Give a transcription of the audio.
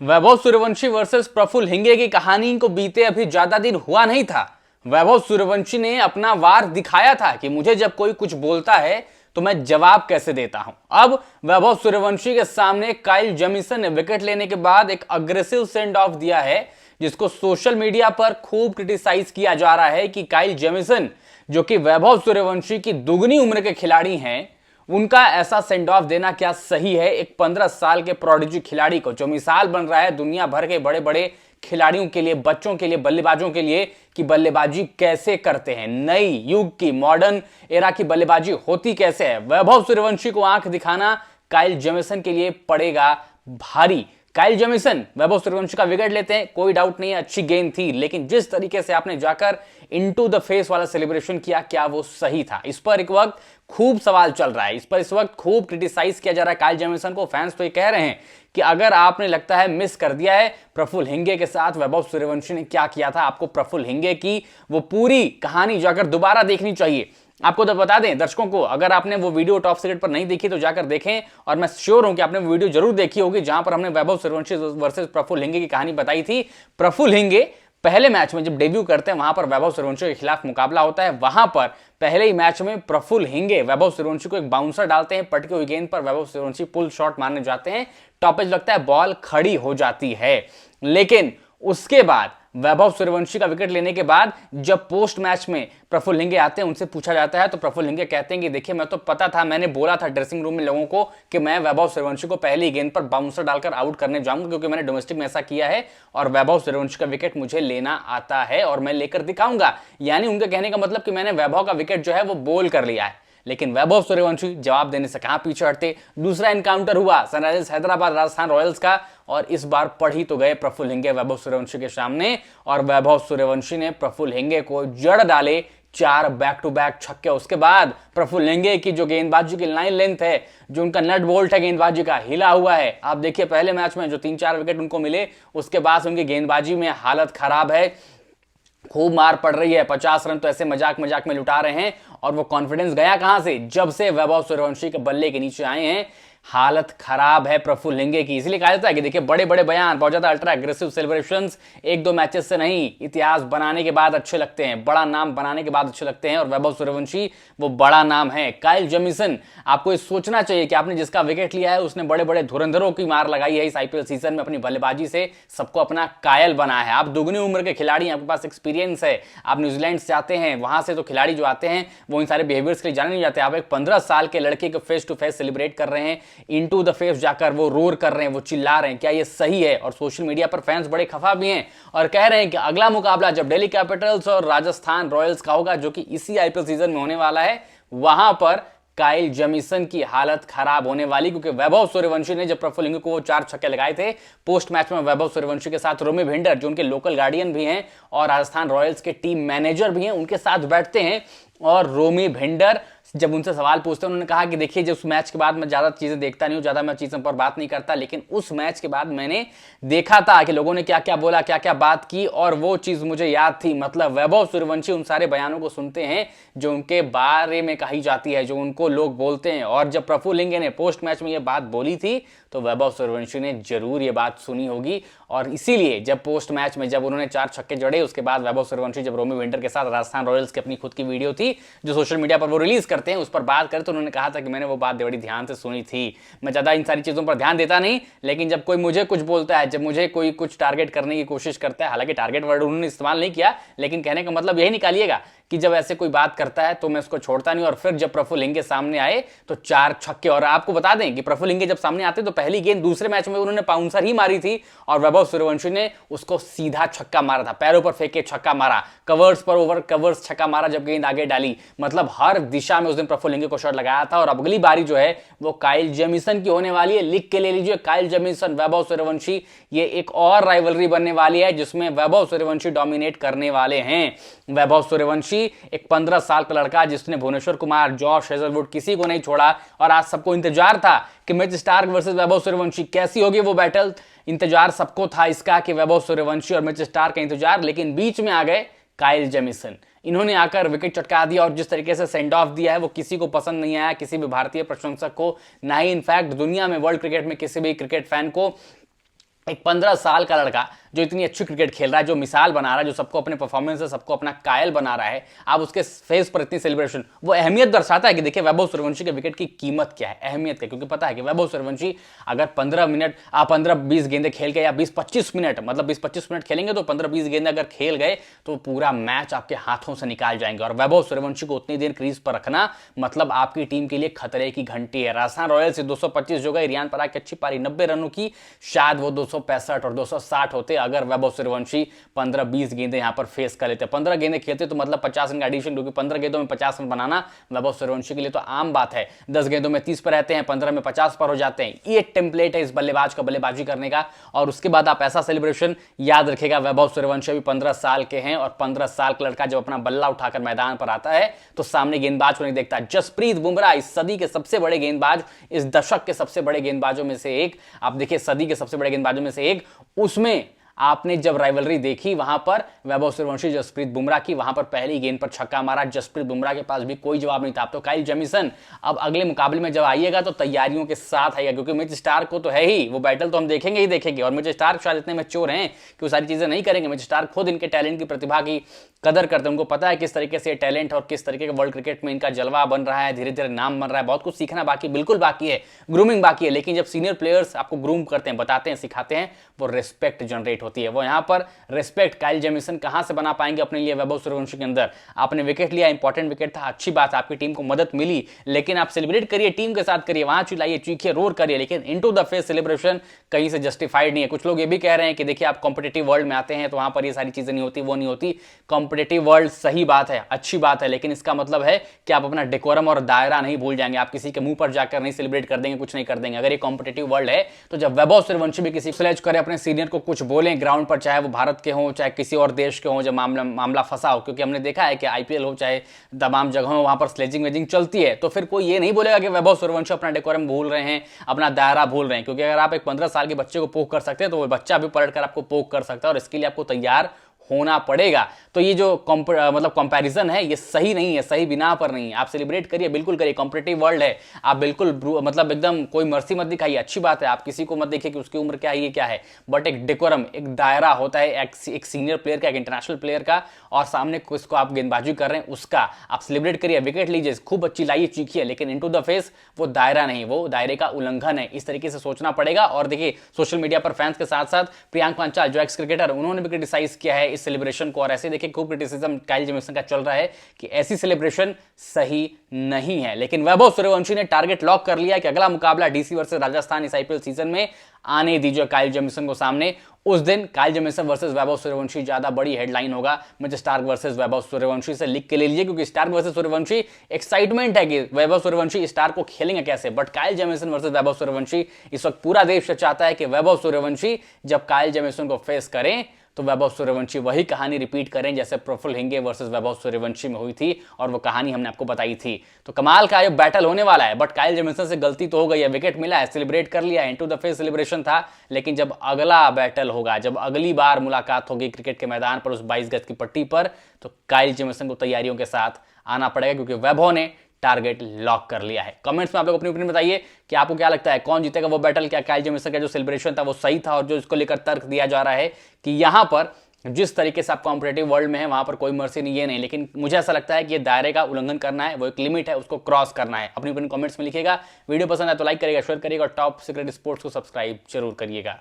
Vaibhav Suryavanshi versus Praful Hinge की कहानी को बीते अभी ज्यादा दिन हुआ नहीं था। वैभव सूर्यवंशी ने अपना वार दिखाया था कि मुझे जब कोई कुछ बोलता है तो मैं जवाब कैसे देता हूं। अब वैभव सूर्यवंशी के सामने काइल जेमिसन ने विकेट लेने के बाद एक अग्रेसिव सेंड ऑफ दिया है, जिसको सोशल मीडिया पर खूब क्रिटिसाइज किया जा रहा है कि काइल जेमिसन, जो कि वैभव सूर्यवंशी की दुगनी उम्र के खिलाड़ी हैं, उनका ऐसा सेंड ऑफ देना क्या सही है एक 15 साल के प्रोडिजी खिलाड़ी को, जो मिसाल बन रहा है दुनिया भर के बड़े बड़े खिलाड़ियों के लिए, बच्चों के लिए, बल्लेबाजों के लिए कि बल्लेबाजी कैसे करते हैं, नई युग की मॉडर्न एरा की बल्लेबाजी होती कैसे है। वैभव सूर्यवंशी को आंख दिखाना काइल जेमिसन के लिए पड़ेगा भारी। काइल जेमिसन वैभव सूर्यवंशी का विकेट लेते हैं, कोई डाउट नहीं है, अच्छी गेंद थी, लेकिन जिस तरीके से आपने जाकर इनटू द फेस वाला सेलिब्रेशन किया, क्या वो सही था? इस पर एक वक्त खूब सवाल चल रहा है, इस पर इस वक्त खूब क्रिटिसाइज किया जा रहा है काइल जेमिसन को। फैंस तो ये कह रहे हैं कि अगर आपने लगता है मिस कर दिया है प्रफुल्ल हिंगे के साथ वैभव सूर्यवंशी ने क्या किया था, आपको प्रफुल्ल हिंगे की वो पूरी कहानी जाकर दोबारा देखनी चाहिए। आपको तो बता दें दर्शकों को, अगर आपने वो वीडियो टॉप सीक्रेट पर नहीं देखी तो जाकर देखें, और मैं श्योर हूं कि आपने वो वीडियो जरूर देखी होगी जहां पर हमने वैभव सूर्यवंशी वर्सेस प्रफुल्ल हिंगे की कहानी बताई थी। प्रफुल्ल हिंगे पहले मैच में जब डेब्यू करते हैं, वहां पर वैभव सूर्यवंशी के खिलाफ मुकाबला होता है, वहां पर पहले ही मैच में प्रफुल्ल हिंगे वैभव सूर्यवंशी को एक बाउंसर डालते हैं, पटकी हुई गेंद पर वैभव सूर्यवंशी पुल शॉट मारने जाते हैं, टॉपेज लगता है, बॉल खड़ी हो जाती है। लेकिन उसके बाद वैभव सूर्यवंशी का विकेट लेने के बाद जब पोस्ट मैच में प्रफुल्ल हिंगे आते हैं, उनसे पूछा जाता है तो प्रफुल्ल हिंगे कहते हैं कि देखिए मैं तो पता था, मैंने बोला था ड्रेसिंग रूम में लोगों को कि मैं वैभव सूर्यवंशी को पहली गेंद पर बाउंसर डालकर आउट करने जाऊंगा, क्योंकि मैंने डोमेस्टिक में ऐसा किया है और वैभव सूर्यवंशी का विकेट मुझे लेना आता है और मैं लेकर दिखाऊंगा। यानी उनके कहने का मतलब कि मैंने वैभव का विकेट जो है वो बोल कर लिया है। लेकिन वैभव सूर्यवंशी जवाब देने से कहां पीछे हटते। दूसरा एनकाउंटर हुआ सनराइजर्स हैदराबाद राजस्थान रॉयल्स का, और इस बार पढ़ ही तो गए प्रफुल्ल हिंगे वैभव सूर्यवंशी के सामने, और वैभव सूर्यवंशी ने प्रफुल्ल हिंगे को जड़ डाले 4 बैक टू बैक छक्के। उसके बाद प्रफुल्ल हिंगे की जो गेंदबाजी की लाइन लेंथ है, जो उनका नट बोल्ट है गेंदबाजी का, हिला हुआ है। आप देखिए पहले मैच में जो 3-4 विकेट उनको मिले, उसके बाद उनकी गेंदबाजी में हालत खराब है, खूब मार पड़ रही है, 50 रन तो ऐसे मजाक मजाक में लुटा रहे हैं। और वो कॉन्फिडेंस गया कहां से? जब से वैभव सूर्यवंशी के बल्ले के नीचे आए हैं, हालत खराब है प्रफुल्ल हिंगे की। इसलिए कहा जाता है कि देखिए बड़े बड़े बयान, बहुत ज्यादा अल्ट्रा एग्रेसिव सेलिब्रेशंस 1-2 मैचेस से नहीं, इतिहास बनाने के बाद अच्छे लगते हैं, बड़ा नाम बनाने के बाद अच्छे लगते हैं, और वैभव सूर्यवंशी वो बड़ा नाम है। काइल जेमिसन, आपको ये सोचना चाहिए कि आपने जिसका विकेट लिया है उसने बड़े बड़े धुरंधरों की मार लगाई है इस आईपीएल सीजन में, अपनी बल्लेबाजी से सबको अपना कायल बनाया है। आप दुगनी उम्र के खिलाड़ी, आपके पास एक्सपीरियंस है, आप न्यूजीलैंड से आते हैं, वहां से तो खिलाड़ी जो आते हैं वो इन सारे बिहेवियर्स के लिए जाने नहीं जाते। आप एक 15 साल के लड़के को फेस टू फेस सेलिब्रेट कर रहे हैं, इनटू द फेस जाकर वो रोर कर रहे हैं, वो चिल्ला रहे हैं, क्या ये सही है? और सोशल मीडिया पर फैंस बड़े खफा भी हैं और कह रहे हैं कि अगला मुकाबला जब दिल्ली कैपिटल्स और राजस्थान रॉयल्स का होगा, जो कि इसी आईपीएल सीजन में होने वाला है, वहां पर काइल जेमिसन की हालत खराब होने वाली, क्योंकि वैभव सूर्यवंशी ने जब प्रफुल्ल हिंगे को वो 4 छक्के लगाए थे पोस्ट मैच में, वैभव सूर्यवंशी के साथ रोमी भिंडर, जो उनके लोकल गार्डियन भी हैं और राजस्थान रॉयल्स के टीम मैनेजर भी हैं, उनके साथ बैठते हैं। और रोमी भिंडर जब उनसे सवाल पूछते हैं, उन्होंने कहा कि देखिए जब उस मैच के बाद मैं ज्यादा चीजें देखता नहीं हूं, ज्यादा मैं चीजों पर बात नहीं करता, लेकिन उस मैच के बाद मैंने देखा था कि लोगों ने क्या क्या बोला, क्या क्या बात की, और वो चीज मुझे याद थी। मतलब वैभव सूर्यवंशी उन सारे बयानों को सुनते हैं जो उनके बारे में कही जाती है, जो उनको लोग बोलते हैं। और जब प्रफुल्ल हिंगे ने पोस्ट मैच में ये बात बोली थी तो वैभव सूर्यवंशी ने जरूर ये बात सुनी होगी, और इसीलिए जब पोस्ट मैच में जब उन्होंने 4 छक्के जड़े, उसके बाद वैभव सूर्यवंशी जब रोमी भिंडर के साथ राजस्थान रॉयल्स की अपनी खुद की वीडियो थी जो सोशल मीडिया पर वो रिलीज करते हैं, उस पर बात करें तो उन्होंने कहा था कि मैंने वो बात बड़ी ध्यान से सुनी थी। मैं ज्यादा इन सारी चीजों पर ध्यान देता नहीं, लेकिन जब कोई मुझे कुछ बोलता है, जब मुझे कोई कुछ टारगेट करने की कोशिश करता है, हालांकि टारगेट वर्ड उन्होंने इस्तेमाल नहीं किया, लेकिन कहने का मतलब यही निकालिएगा कि जब ऐसे कोई बात करता है तो मैं उसको छोड़ता नहीं। और फिर जब प्रफुल्ल हिंगे सामने आए तो 4 छक्के, और आपको बता दें कि प्रफुल्ल हिंगे जब सामने आते तो पहली गेंद दूसरे मैच में उन्होंने बाउंसर ही मारी थी और वैभव सूर्यवंशी ने उसको सीधा छक्का मारा था, पैरों पर फेंक के छक्का मारा, कवर्स पर ओवर कवर्स छक्का मारा जब गेंद आगे डाली। मतलब हर दिशा में उस दिन प्रफुल्ल हिंगे को शॉट लगाया था। और अगली बारी जो है वो काइल जेमिसन की होने वाली है, लिख के ले लीजिए, काइल जेमिसन वैभव सूर्यवंशी, ये एक और राइवलरी बनने वाली है जिसमें वैभव सूर्यवंशी डोमिनेट करने वाले हैं। वैभव सूर्यवंशी एक 15 साल का लड़का जिसने भुवनेश्वर कुमार, जॉश हेजलवुड, किसी को नहीं छोड़ा, और आज सबको इंतजार था कि Mitch Stark versus Vaibhav Suryavanshi कैसी होगी वो बैटल। इंतजार सबको था इसका कि वैभव सूर्यवंशी और मिच स्टार्क का इंतजार, लेकिन बीच में आ गए काइल जेमिसन। इन्होंने आकर विकेट चटका दिया और जिस तरीके से सेंड ऑफ दिया है वो किसी को पसंद नहीं आया, किसी भी भारतीय प्रशंसक को, ना ही इनफैक्ट दुनिया में वर्ल्ड क्रिकेट में किसी भी क्रिकेट फैन को। एक 15 साल का लड़का जो इतनी अच्छी क्रिकेट खेल रहा है, जो मिसाल बना रहा है, जो सबको अपने परफॉर्मेंस से सबको अपना कायल बना रहा है, आप उसके फेस पर इतनी सेलिब्रेशन, वो अहमियत दर्शाता है कि देखिए वैभव सूर्यवंशी के विकेट की कीमत क्या है, अहमियत क्या। क्योंकि पता है कि वैभव सूर्यवंशी अगर 15-20 गेंदे खेल गए या 20-25 मिनट, मतलब 20-25 मिनट खेलेंगे तो 15-20 गेंदे अगर खेल गए तो पूरा मैच आपके हाथों से निकाल जाएंगे। और वैभव सूर्यवंशी को उतनी देर क्रीज पर रखना मतलब आपकी टीम के लिए खतरे की घंटी है। राजस्थान रॉयल्स से 225 जो गए, रियान पराग की अच्छी पारी 90 रनों की, शायद वो 265 और 260 होते अगर वैभव सूर्यवंशी 15-20 गेंदे यहां पर फेस कर लेते। 15 गेंदे खेलते तो मतलब 50 रन का एडिशन, क्योंकि 15 गेंदों में 50 रन बनाना वैभव सूर्यवंशी के लिए तो आम बात है। 10 गेंदों में 30 पर रहते हैं, 15 में 50 पर हो जाते हैं। ये टेम्पलेट है इस बल्लेबाज का बल्लेबाजी करने का। और उसके बाद आप ऐसा सेलिब्रेशन, याद रखेगा वैभव सूर्यवंशी अभी 15 साल के हैं और 15 साल का लड़का जब अपना बल्ला उठाकर मैदान पर आता है तो सामने गेंदबाज को नहीं देखता। जसप्रीत बुमराह इस सदी के सबसे बड़े गेंदबाज, इस दशक के सबसे बड़े गेंदबाजों में से एक, आप देखिए सदी के सबसे बड़े गेंदबाजों में से एक, उसमें आपने जब राइवलरी देखी वहां पर वैभव सूर्यवंशी जसप्रीत बुमराह की, वहां पर पहली गेंद पर छक्का मारा। जसप्रीत बुमराह के पास भी कोई जवाब नहीं था। अब तो काइल जेमिसन अब अगले मुकाबले में जब आइएगा तो तैयारियों के साथ आइएगा, क्योंकि मिच स्टार्क को तो है ही, वो बैटल तो हम देखेंगे ही देखेंगे। और मिच स्टार्क शायद इतने मैच्योर हैं कि वो सारी चीजें नहीं करेंगे। मिच स्टार्क खुद इनके टैलेंट की, प्रतिभा की कदर करते हैं। उनको पता है किस तरीके से टैलेंट और किस तरीके का वर्ल्ड क्रिकेट में इनका जलवा बन रहा है, धीरे धीरे नाम बन रहा है। बहुत कुछ सीखना बाकी, बिल्कुल बाकी है, ग्रूमिंग बाकी है। लेकिन जब सीनियर प्लेयर्स आपको ग्रूम करते हैं, बताते हैं, सिखाते हैं, वो रिस्पेक्ट जनरेट होती है। वो यहाँ पर रिस्पेक्ट काइल जेमिसन कहां से बना पाएंगे अपने लिए वैभव सूर्यवंशी के अंदर। आपने विकेट लिया, इंपॉर्टेंट विकेट था, अच्छी बात, आपकी टीम को मदद मिली, लेकिन आप सेलिब्रेट करिए, टीम के साथ करिए, वहां चिल्लाइए, चीखिए, रोर करिए, लेकिन इनटू द फेस सेलिब्रेशन कहीं से जस्टिफाइड नहीं है। कुछ लोग ये भी कह रहे हैं कि देखिए आप कॉम्पिटिटिव वर्ल्ड में आते हैं तो वहां पर ये सारी चीजें नहीं होती, वो नहीं होती। कॉम्पिटिटिव वर्ल्ड सही बात है, अच्छी बात है, लेकिन इसका मतलब है कि आप अपना डेकोरम और दायरा नहीं भूल जाएंगे। आप किसी के मुंह पर जाकर नहीं सेलिब्रेट कर देंगे, कुछ नहीं कर देंगे। अगर ये कॉम्पिटिटिव वर्ल्ड है तो जब वैभव सूर्यवंशी भी किसी स्लेज करे, अपने सीनियर को कुछ बोले ग्राउंड पर, चाहे वो भारत के हो चाहे किसी और देश के हो, जब मामला फंसा हो, क्योंकि हमने देखा है कि आईपीएल हो चाहे तमाम जगहों वहां पर स्लेजिंग वेजिंग चलती है, तो फिर कोई ये नहीं बोलेगा कि वैभव सूर्यवंशी अपना डेकोरम भूल रहे हैं, अपना दायरा भूल रहे हैं। क्योंकि अगर आप एक 15 साल के बच्चे को पोक कर सकते हैं तो वो बच्चा भी पलट कर आपको पोक कर सकता है, और इसके लिए आपको तैयार होना पड़ेगा। तो ये जो मतलब कंपैरिजन है ये सही नहीं है, सही बिना पर नहीं है। आप सेलिब्रेट करिए, बिल्कुल करिए, कॉम्पिटिटिव वर्ल्ड है, आप बिल्कुल मतलब एकदम कोई मर्सी मत दिखाइए, अच्छी बात है। आप किसी को मत देखिए कि उसकी उम्र क्या है, ये क्या है, बट एक डेकोरम, एक दायरा होता है एक सीनियर प्लेयर का, एक इंटरनेशनल प्लेयर का, और सामने किसको आप गेंदबाजी कर रहे हैं उसका आप सेलिब्रेट करिए, विकेट लीजिए, खूब अच्छी लाइए, चीखिए, लेकिन इनटू द फेस वो दायरा नहीं, वो दायरे का उल्लंघन है। इस तरीके से सोचना पड़ेगा। और देखिए सोशल मीडिया पर फैंस के साथ साथ प्रियांक पांचाल जो एक्स क्रिकेटर, उन्होंने भी क्रिटिसाइज किया है इस सेलिब्रेशन को। और ऐसे देखिए खूब क्रिटिसिज्म काइल जेमिसन का चल रहा है कि ऐसी सेलिब्रेशन सही नहीं है। लेकिन वैभव सूर्यवंशी ने टारगेट लॉक कर लिया कि अगला मुकाबला डीसी वर्सेस राजस्थान इस आईपीएल सीजन में आने दीजिए काइल जेमिसन को सामने। उस दिन Kyle Jameson versus Vaibhav Suryavanshi ज्यादा बड़ी हेडलाइन होगा। Mitch Stark versus Vaibhav Suryavanshi से लिख के ले लीजिए, क्योंकि स्टार्क वर्सेस सूर्यवंशी एक्साइटमेंट है कि वैभव सूर्यवंशी स्टार को खेलेंगे कैसे, but Kyle Jameson versus Vaibhav Suryavanshi इस वक्त पूरा देश चाहता है कि वैभव सूर्यवंशी जब काइल जेमिसन को फेस करें तो वैभव सूर्यवंशी वही कहानी रिपीट करें जैसे प्रफुल्ल हिंगे वर्सेस वैभव सूर्यवंशी में हुई थी, और वो कहानी हमने आपको बताई थी। तो कमाल का ये बैटल होने वाला है। बट काइल जेमिसन से गलती तो हो गई है, विकेट मिला है, सेलिब्रेट कर लिया, इनटू द फेस सेलिब्रेशन था, लेकिन जब अगला बैटल होगा, जब अगली बार मुलाकात होगी क्रिकेट के मैदान पर उस 22 गज की पट्टी पर, तो काइल जेमिसन को तैयारियों के साथ आना पड़ेगा, क्योंकि वैभव ने टारगेट लॉक कर लिया है। कमेंट्स में आप लोग अपनी ओपिनियन बताइए कि आपको क्या लगता है कौन जीतेगा वो बैटल। क्या काइल जेमिसन का जो सेलिब्रेशन था वो सही था, और जो इसको लेकर तर्क दिया जा रहा है कि यहां पर जिस तरीके से आप कॉम्पिटिटिव वर्ल्ड में है वहां पर कोई मर्सी नहीं, ये नहीं, लेकिन मुझे ऐसा लगता है कि ये दायरे का उल्लंघन करना है, वो एक लिमिट है, उसको क्रॉस करना है। अपनी कमेंट्स में लिखिएगा। वीडियो पसंद है तो लाइक करिएगा, शेयर करिएगा, और टॉप सीक्रेट स्पोर्ट्स को सब्सक्राइब जरूर करिएगा।